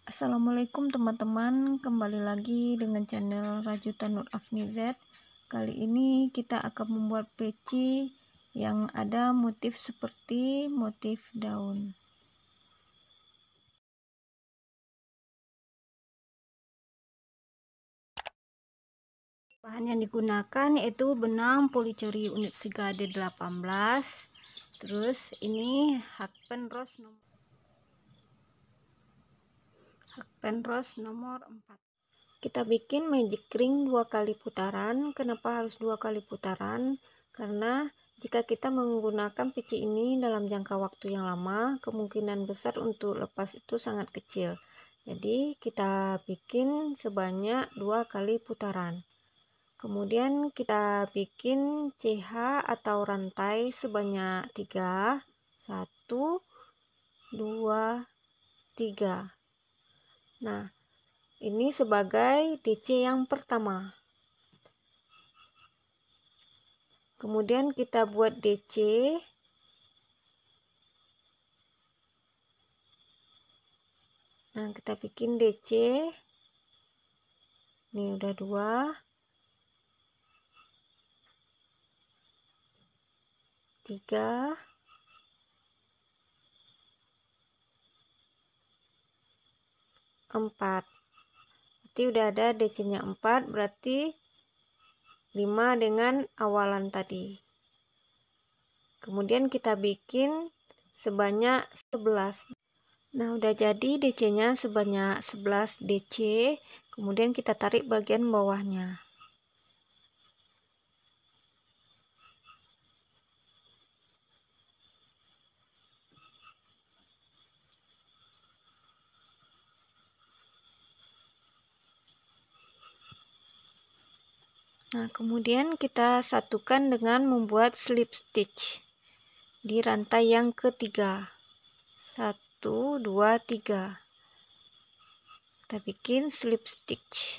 Assalamualaikum teman-teman, kembali lagi dengan channel Rajutan Nur Afni Z. Kali ini kita akan membuat peci yang ada motif seperti motif daun. Bahan yang digunakan yaitu benang policori unit Sigade 18. Terus ini hakpen rose nomor 4. Kita bikin magic ring 2 kali putaran. Kenapa harus 2 kali putaran? Karena jika kita menggunakan peci ini dalam jangka waktu yang lama, kemungkinan besar untuk lepas itu sangat kecil. Jadi kita bikin sebanyak 2 kali putaran. Kemudian kita bikin CH atau rantai sebanyak 3. 1, 2, 3. Nah, ini sebagai DC yang pertama. Kemudian kita buat DC. Nah, kita bikin DC. Ini udah 2. Tiga. 4. Berarti udah ada DC-nya 4, berarti 5 dengan awalan tadi. Kemudian kita bikin sebanyak 11. Nah, udah jadi DC-nya sebanyak 11 DC. Kemudian kita tarik bagian bawahnya. Nah, kemudian kita satukan dengan membuat slip stitch di rantai yang ketiga. 1, 2, 3. Kita bikin slip stitch.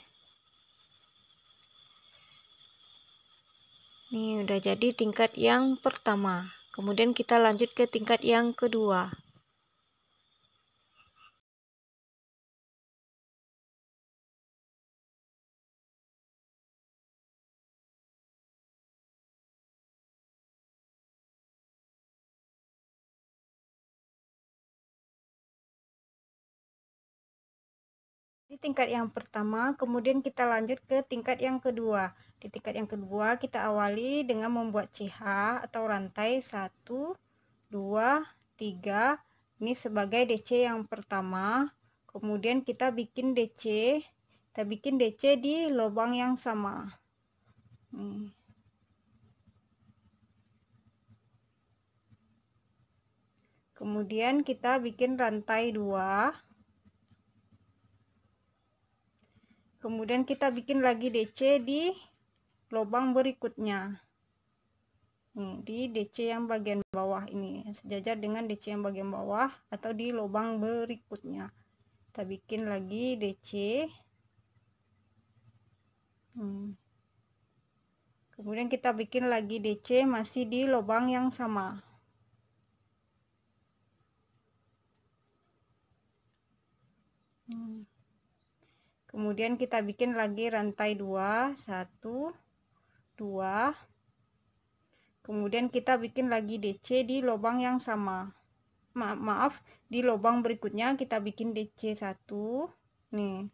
Ini udah jadi tingkat yang pertama. Kemudian kita lanjut ke tingkat yang kedua. Di tingkat yang pertama, kemudian kita lanjut ke tingkat yang kedua. Di tingkat yang kedua, kita awali dengan membuat CH atau rantai 1, 2, 3. Ini sebagai DC yang pertama. Kemudian kita bikin DC. Kita bikin DC di lubang yang sama. Kemudian kita bikin rantai 2. Kemudian kita bikin lagi DC di lubang berikutnya. Nih, di DC yang bagian bawah ini sejajar dengan DC yang bagian bawah atau di lubang berikutnya. Kita bikin lagi DC. Kemudian kita bikin lagi DC masih di lubang yang sama. Kemudian kita bikin lagi rantai 2, 1, 2. Kemudian kita bikin lagi DC di lubang yang sama. Maaf, di lubang berikutnya kita bikin DC 1. Nih.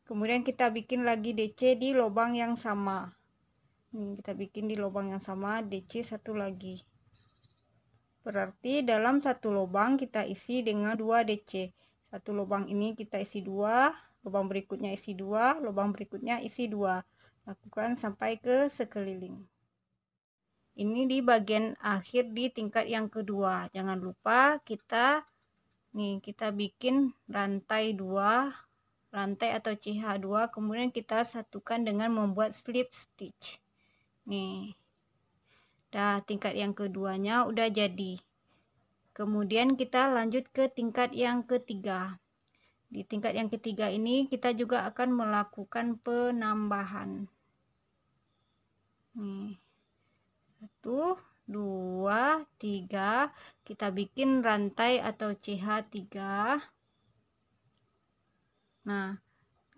Kemudian kita bikin lagi DC di lubang yang sama. Nih, kita bikin di lubang yang sama DC 1 lagi. Berarti dalam satu lubang kita isi dengan 2 DC. Satu lubang ini kita isi 2, lubang berikutnya isi 2, lubang berikutnya isi 2. Lakukan sampai ke sekeliling. Ini di bagian akhir di tingkat yang kedua. Jangan lupa kita bikin rantai 2, rantai atau CH2, kemudian kita satukan dengan membuat slip stitch. Nih. Dah, tingkat yang keduanya udah jadi. Kemudian kita lanjut ke tingkat yang ketiga. Di tingkat yang ketiga ini kita juga akan melakukan penambahan. Nih. 1, 2, 3. Kita bikin rantai atau CH3. Nah,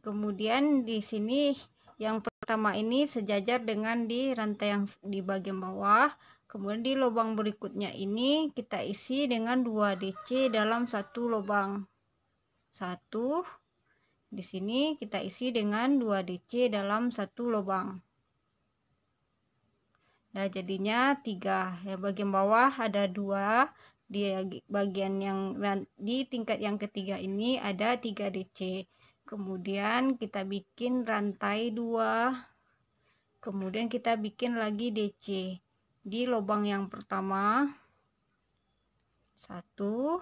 kemudian di sini yang pertama ini sejajar dengan di rantai yang di bagian bawah. Kemudian di lubang berikutnya ini kita isi dengan 2 DC dalam satu lubang. 1. Di sini kita isi dengan 2 DC dalam satu lubang. Nah, jadinya 3. Ya, bagian bawah ada 2. Di bagian yang di tingkat yang ketiga ini ada 3 DC. Kemudian kita bikin rantai 2. Kemudian kita bikin lagi DC di lubang yang pertama. 1.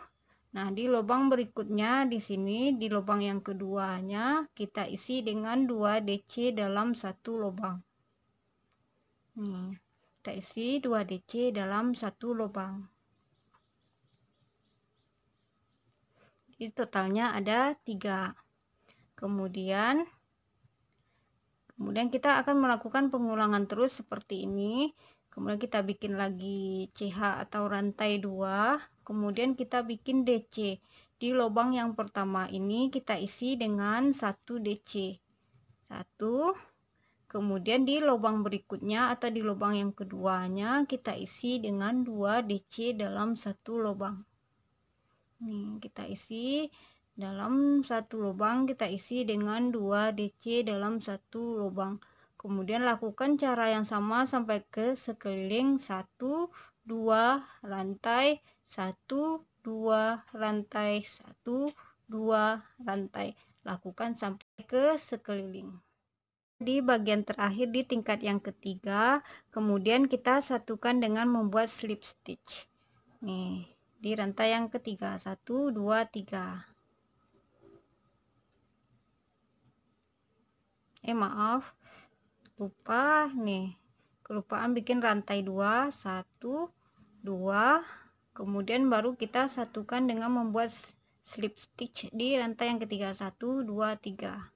Nah, di lubang berikutnya di sini di lubang yang keduanya kita isi dengan 2 DC dalam satu lubang. Nih, kita isi 2 DC dalam satu lubang. Jadi totalnya ada 3. Kemudian kita akan melakukan pengulangan terus seperti ini. Kemudian kita bikin lagi CH atau rantai 2. Kemudian kita bikin DC. Di lubang yang pertama ini kita isi dengan 1 DC. 1. Kemudian di lubang berikutnya atau di lubang yang keduanya kita isi dengan 2 DC dalam satu lubang. Nih, kita isi dalam satu lubang, kita isi dengan 2 DC dalam satu lubang. Kemudian lakukan cara yang sama sampai ke sekeliling 1, 2 rantai, 1, 2 rantai, 1, 2 rantai. Lakukan sampai ke sekeliling. Di bagian terakhir di tingkat yang ketiga, kemudian kita satukan dengan membuat slip stitch. Nih, di rantai yang ketiga, 1, 2, 3. Maaf, lupa nih, kelupaan bikin rantai 2, 1, 2. Kemudian baru kita satukan dengan membuat slip stitch di rantai yang ketiga, 1, 2, 3.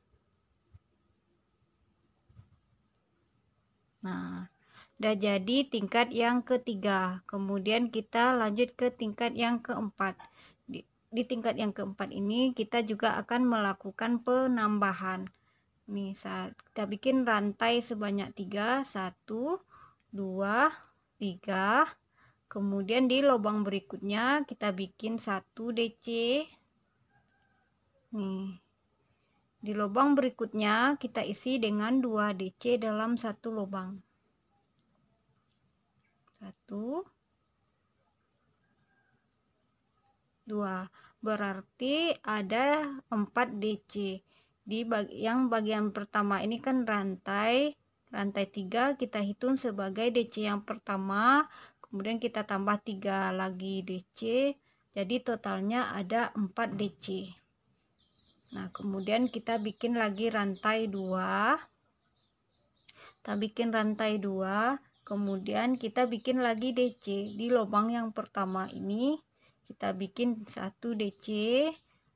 Nah, udah jadi tingkat yang ketiga. Kemudian kita lanjut ke tingkat yang keempat. Di tingkat yang keempat ini kita juga akan melakukan penambahan. Nih, kita bikin rantai sebanyak 3, 1, 2, 3. Kemudian di lubang berikutnya kita bikin 1 DC. Nih, di lubang berikutnya kita isi dengan 2 DC dalam satu lubang. 1, 2. Berarti ada 4 DC. Di bagian pertama ini kan rantai 3 kita hitung sebagai DC yang pertama, kemudian kita tambah 3 lagi DC, jadi totalnya ada 4 DC. Nah, kemudian kita bikin lagi rantai 2. Kita bikin rantai 2, kemudian kita bikin lagi DC. Di lubang yang pertama ini kita bikin 1 DC,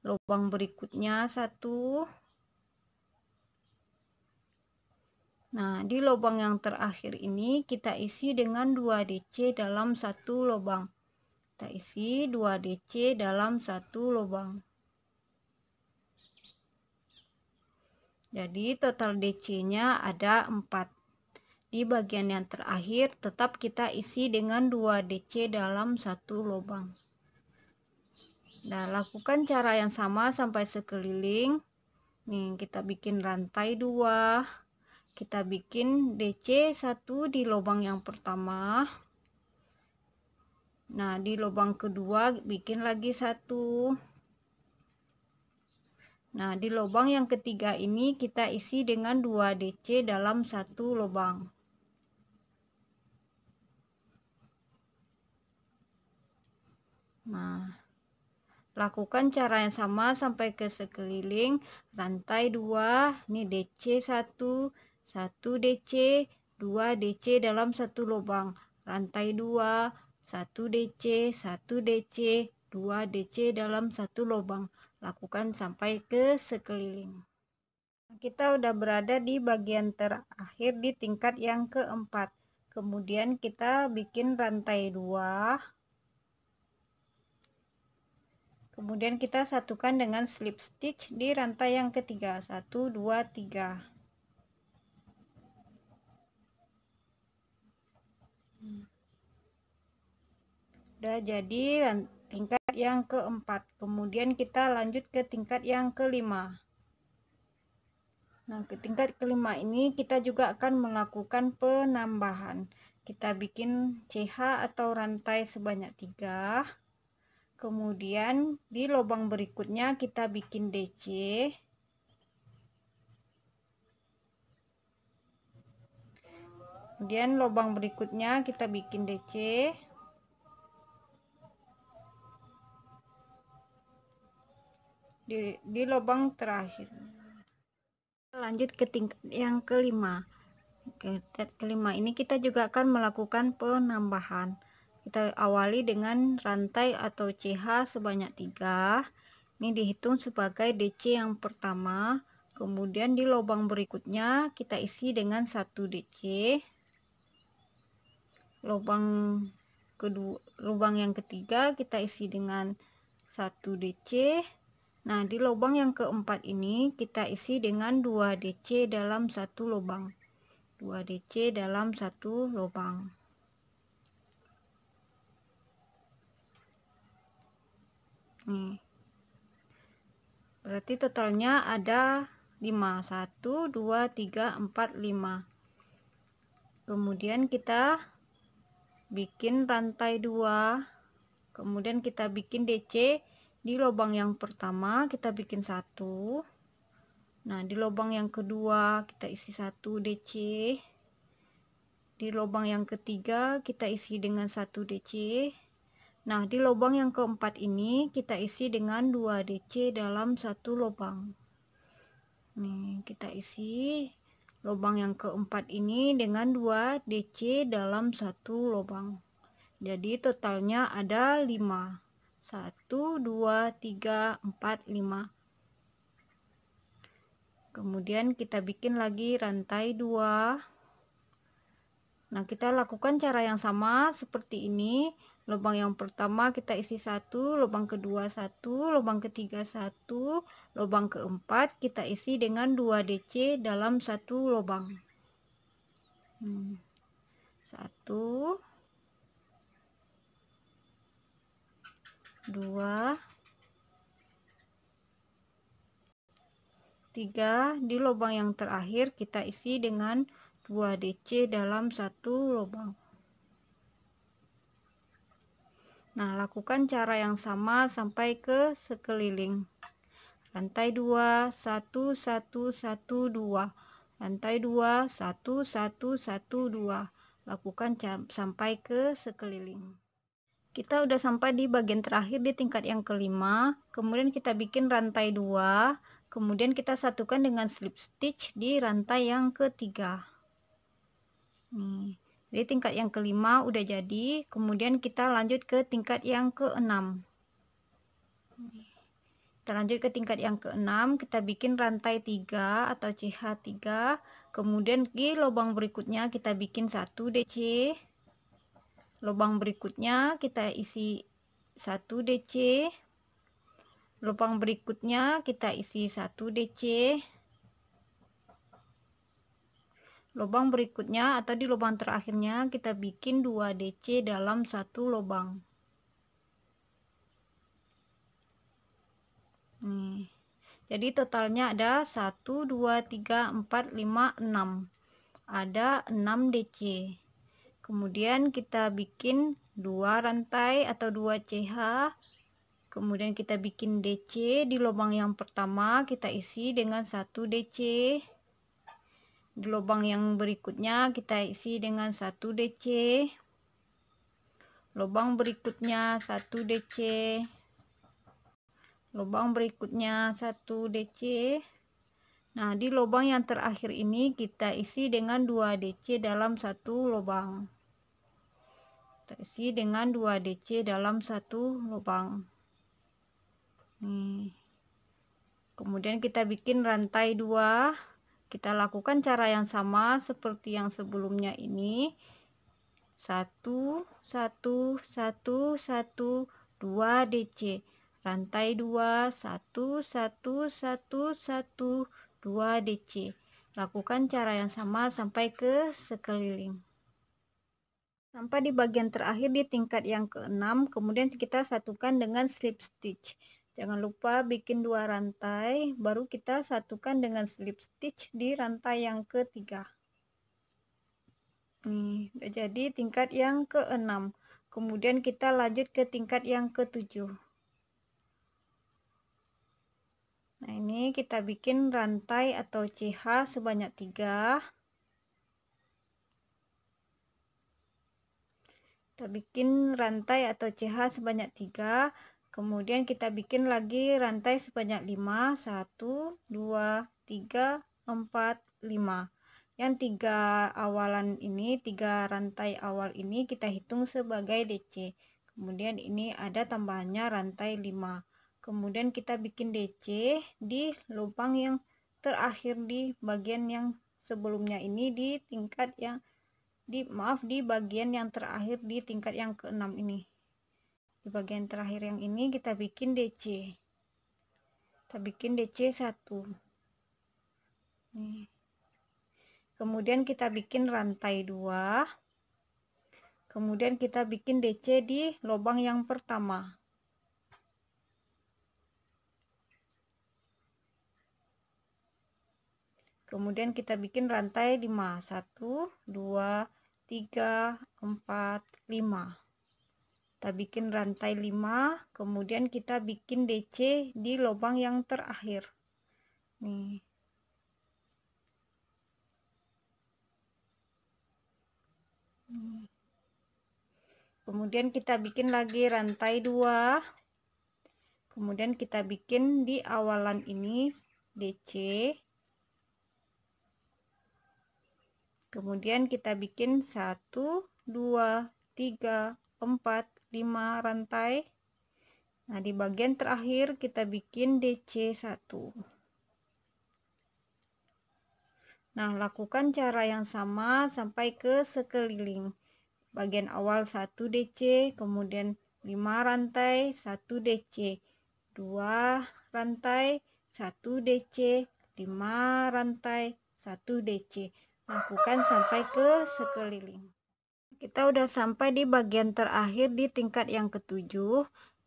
lubang berikutnya 1. Nah, di lubang yang terakhir ini kita isi dengan 2 DC dalam satu lubang. Kita isi 2 DC dalam satu lubang. Jadi total DC-nya ada 4. Di bagian yang terakhir tetap kita isi dengan 2 DC dalam satu lubang. Nah, lakukan cara yang sama sampai sekeliling. Nih, kita bikin rantai 2. Kita bikin DC 1 di lubang yang pertama. Nah, di lubang kedua bikin lagi 1. Nah, di lubang yang ketiga ini kita isi dengan 2 DC dalam satu lubang. Nah, lakukan cara yang sama sampai ke sekeliling rantai 2. Ini DC 1, 1 DC, 2 DC dalam satu lubang. Rantai 2, 1 DC, 1 DC, 2 DC dalam satu lubang. Lakukan sampai ke sekeliling. Kita udah berada di bagian terakhir di tingkat yang keempat. Kemudian kita bikin rantai 2. Kemudian kita satukan dengan slip stitch di rantai yang ketiga. 1 2 3. Udah jadi tingkat yang keempat. Kemudian kita lanjut ke tingkat yang kelima. Nah, ke tingkat kelima ini kita juga akan melakukan penambahan. Kita bikin CH atau rantai sebanyak 3. Kemudian di lubang berikutnya kita bikin DC. Kemudian lubang berikutnya kita bikin DC. Di lubang terakhir. Lanjut ke tingkat yang kelima. Tingkat kelima ini kita juga akan melakukan penambahan. Kita awali dengan rantai atau CH sebanyak 3. Ini dihitung sebagai DC yang pertama. Kemudian di lubang berikutnya kita isi dengan 1 DC. Lubang yang ketiga kita isi dengan 1 DC. Nah, di lubang yang keempat ini kita isi dengan 2 DC dalam satu lubang. 2 DC dalam satu lubang. Nih. Berarti totalnya ada 5. 1 2 3 4 5. Kemudian kita bikin rantai 2. Kemudian kita bikin DC di lubang yang pertama, kita bikin 1. Nah, di lubang yang kedua kita isi 1 DC. Di lubang yang ketiga kita isi dengan 1 DC. Nah, di lubang yang keempat ini kita isi dengan 2 DC dalam satu lubang. Nih, kita isi lubang yang keempat ini dengan 2 DC dalam satu lubang. Jadi totalnya ada 5. 1 2 3 4 5. Kemudian kita bikin lagi rantai 2. Nah, kita lakukan cara yang sama seperti ini. Lubang yang pertama kita isi 1, lubang kedua 1, lubang ketiga 1, lubang keempat kita isi dengan 2 DC dalam satu lubang. 1 2 3. Di lubang yang terakhir kita isi dengan 2 DC dalam satu lubang. Nah, lakukan cara yang sama sampai ke sekeliling. Rantai 2 1 1 1 2. Rantai 2 1 1 1 2. Lakukan sampai ke sekeliling. Kita udah sampai di bagian terakhir di tingkat yang kelima. Kemudian kita bikin rantai 2. Kemudian kita satukan dengan slip stitch di rantai yang ketiga. Nih. Jadi tingkat yang kelima udah jadi. Kemudian kita lanjut ke tingkat yang keenam. Kita lanjut ke tingkat yang keenam. Kita bikin rantai 3 atau CH 3. Kemudian di lubang berikutnya kita bikin 1 DC. Lubang berikutnya kita isi 1 DC. Lubang berikutnya kita isi 1 DC. Lubang berikutnya atau di lubang terakhirnya kita bikin 2 DC dalam satu lubang. Nih. Jadi totalnya ada 1 2 3 4 5 6. Ada 6 DC. Kemudian kita bikin 2 rantai atau 2 CH. Kemudian kita bikin DC di lubang yang pertama kita isi dengan 1 DC. Di lubang yang berikutnya kita isi dengan 1 DC. Lubang berikutnya 1 DC. Lubang berikutnya 1 DC. Nah, di lubang yang terakhir ini kita isi dengan 2 DC dalam satu lubang. Kita isi dengan 2 DC dalam satu lubang. Nih. Kemudian kita bikin rantai 2. Kita lakukan cara yang sama seperti yang sebelumnya ini. 1 1 1 1 2 DC, rantai 2 1 1 1 1 2 DC. Lakukan cara yang sama sampai ke sekeliling. Sampai di bagian terakhir di tingkat yang ke-6, kemudian kita satukan dengan slip stitch. Jangan lupa bikin 2 rantai, baru kita satukan dengan slip stitch di rantai yang ketiga. Nih, udah jadi tingkat yang ke-6. Kemudian kita lanjut ke tingkat yang ke-7. Nah, ini kita bikin rantai atau CH sebanyak 3. Kita bikin rantai atau CH sebanyak 3. Kemudian kita bikin lagi rantai sebanyak 5. 1, 2, 3, 4, 5. Yang 3 awalan ini, 3 rantai awal ini kita hitung sebagai DC. Kemudian ini ada tambahannya rantai 5. Kemudian kita bikin DC di lubang yang terakhir di bagian yang sebelumnya ini di tingkat yang di bagian yang terakhir di tingkat yang ke-6 ini. Di bagian terakhir yang ini kita bikin DC. Kita bikin DC 1. Nih. Kemudian kita bikin rantai 2. Kemudian kita bikin DC di lubang yang pertama. Kemudian kita bikin rantai 5. 1, 2, 3, 4, 5. Kita bikin rantai 5. Kemudian kita bikin DC di lubang yang terakhir. Nih. Kemudian kita bikin lagi rantai 2. Kemudian kita bikin di awalan ini DC. Kemudian kita bikin 1, 2, 3, 4, 5 rantai. Nah, di bagian terakhir kita bikin DC 1. Nah, lakukan cara yang sama sampai ke sekeliling. Bagian awal 1 DC, kemudian 5 rantai, 1 DC, 2 rantai, 1 DC, 5 rantai, 1 DC. Lakukan sampai ke sekeliling. Kita udah sampai di bagian terakhir di tingkat yang ke-7.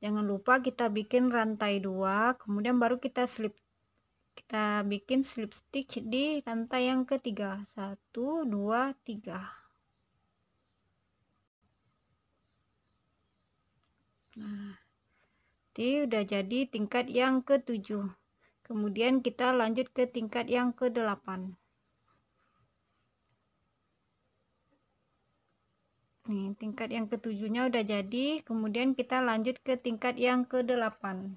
Jangan lupa kita bikin rantai 2, kemudian baru kita bikin slip stitch di rantai yang ketiga. 1, 2, 3. Nah, ini udah jadi tingkat yang ke-7. Kemudian kita lanjut ke tingkat yang ke-8. Nih, tingkat yang ke-7-nya udah jadi. Kemudian kita lanjut ke tingkat yang ke-8.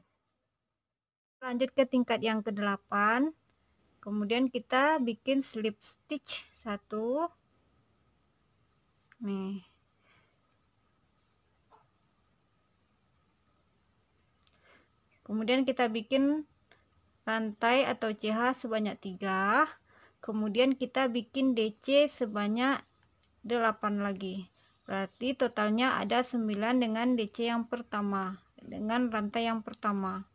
Lanjut ke tingkat yang ke-8. Kemudian kita bikin slip stitch 1. Nih. Kemudian kita bikin rantai atau CH sebanyak 3. Kemudian kita bikin DC sebanyak 8 lagi. Berarti totalnya ada 9 dengan DC yang pertama, dengan rantai yang pertama.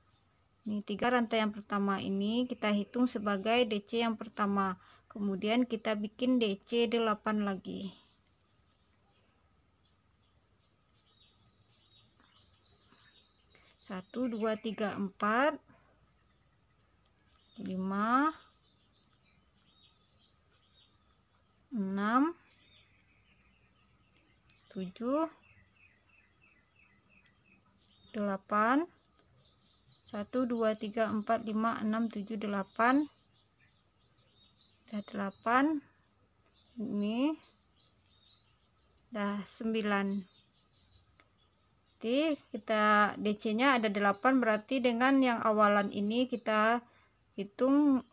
Ini 3 rantai yang pertama ini kita hitung sebagai DC yang pertama. Kemudian kita bikin DC 8 lagi. 1, 2, 3, 4, 5, 6, 7, 8, 1, 2, 3, 4, 5, 6, 7, 8. Udah 8. Ini udah 9. Jadi kita DC nya ada 8, berarti dengan yang awalan ini kita hitung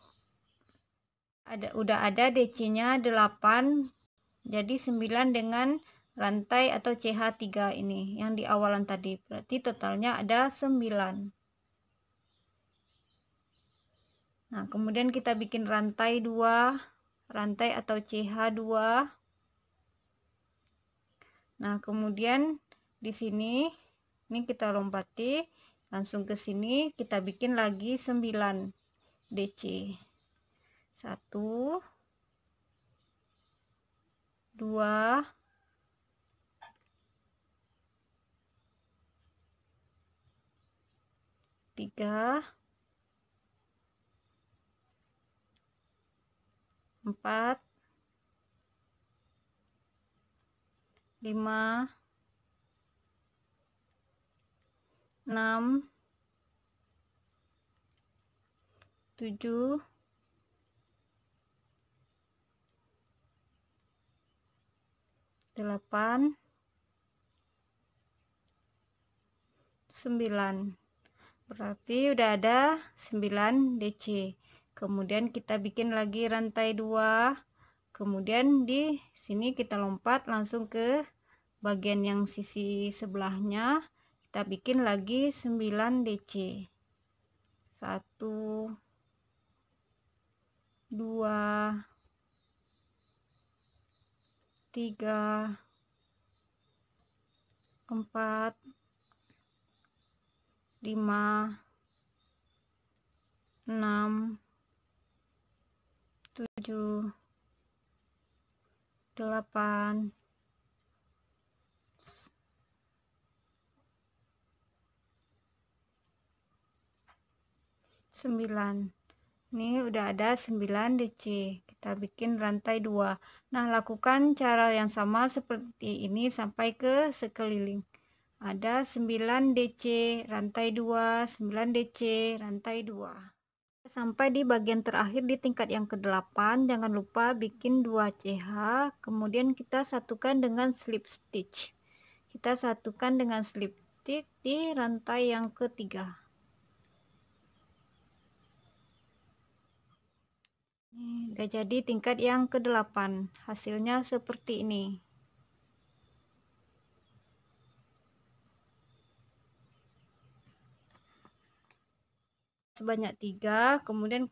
udah ada DC nya 8, jadi 9 dengan rantai atau CH 3 ini yang di awalan tadi, berarti totalnya ada 9. Nah, kemudian kita bikin rantai 2, rantai atau CH 2. Nah, kemudian di sini ini kita lompati langsung ke sini, kita bikin lagi 9 DC. 1 2 3 4 5 6 7 8 9. Berarti udah ada 9 DC. Kemudian kita bikin lagi rantai 2. Kemudian di sini kita lompat langsung ke bagian yang sisi sebelahnya. Kita bikin lagi 9 DC. 1 2 3 4 5 6 7 8 9. Ini udah ada 9 DC. Kita bikin rantai 2. Nah, lakukan cara yang sama seperti ini sampai ke sekeliling. Ada 9 DC, rantai 2, 9 DC, rantai 2. Sampai di bagian terakhir di tingkat yang ke-8, jangan lupa bikin 2 CH, kemudian kita satukan dengan slip stitch. Kita satukan dengan slip stitch di rantai yang ketiga. Udah jadi tingkat yang ke-8, hasilnya seperti ini. Sebanyak 3, kemudian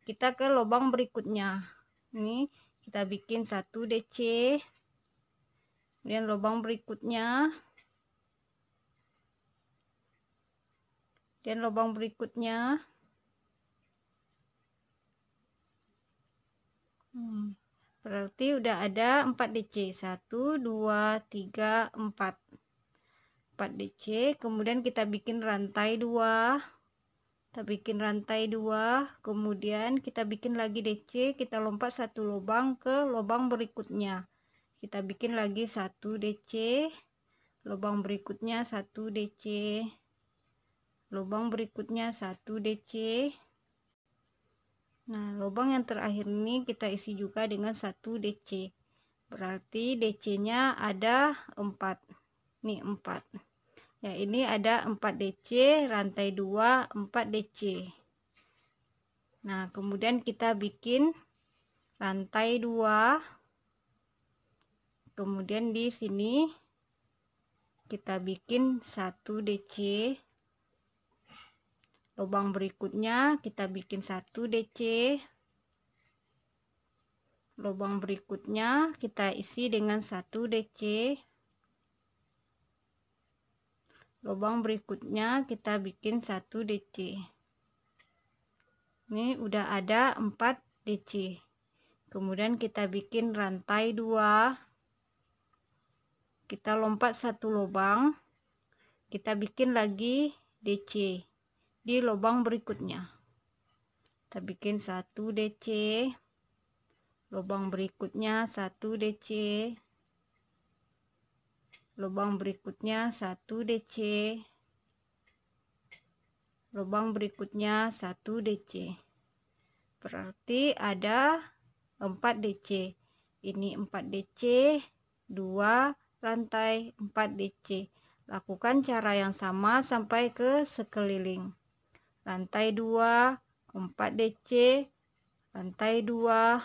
kita ke lubang berikutnya. Ini kita bikin 1 DC, kemudian lubang berikutnya, dan lubang berikutnya. Berarti udah ada 4 DC. 1 2 3 4 DC. Kemudian kita bikin rantai 2. Kita bikin rantai 2, kemudian kita bikin lagi DC, kita lompat 1 lubang ke lubang berikutnya. Kita bikin lagi 1 DC, lubang berikutnya 1 DC, lubang berikutnya 1 DC. Nah, lubang yang terakhir ini kita isi juga dengan 1 DC. Berarti DC-nya ada 4. Nih 4. Ya, ini ada 4 DC, rantai 2, 4 DC. Nah, kemudian kita bikin rantai 2. Kemudian di sini kita bikin 1 DC. Lubang berikutnya kita bikin 1 DC. Lubang berikutnya kita isi dengan 1 DC. Lubang berikutnya kita bikin 1 DC. Ini udah ada 4 DC. Kemudian kita bikin rantai 2. Kita lompat 1 lubang. Kita bikin lagi DC di lubang berikutnya. Kita bikin 1 DC. Lubang berikutnya 1 DC. Lubang berikutnya 1 DC, lubang berikutnya 1 DC. Berarti ada 4 DC. Ini 4 DC, 2 rantai, 4 DC. Lakukan cara yang sama sampai ke sekeliling. Rantai 2, 4 DC, rantai 2,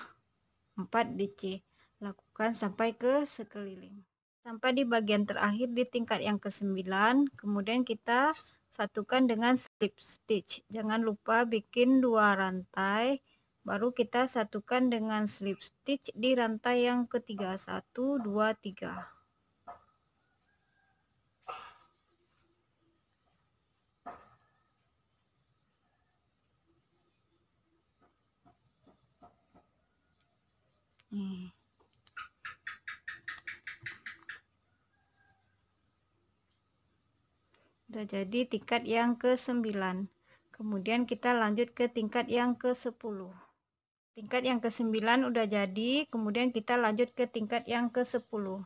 4 DC. Lakukan sampai ke sekeliling. Sampai di bagian terakhir di tingkat yang ke-9, kemudian kita satukan dengan slip stitch. Jangan lupa bikin 2 rantai, baru kita satukan dengan slip stitch di rantai yang ketiga. 1 2 3. Nih. Udah jadi tingkat yang ke-9. Kemudian kita lanjut ke tingkat yang ke-10. Tingkat yang ke-9 udah jadi, kemudian kita lanjut ke tingkat yang ke-10.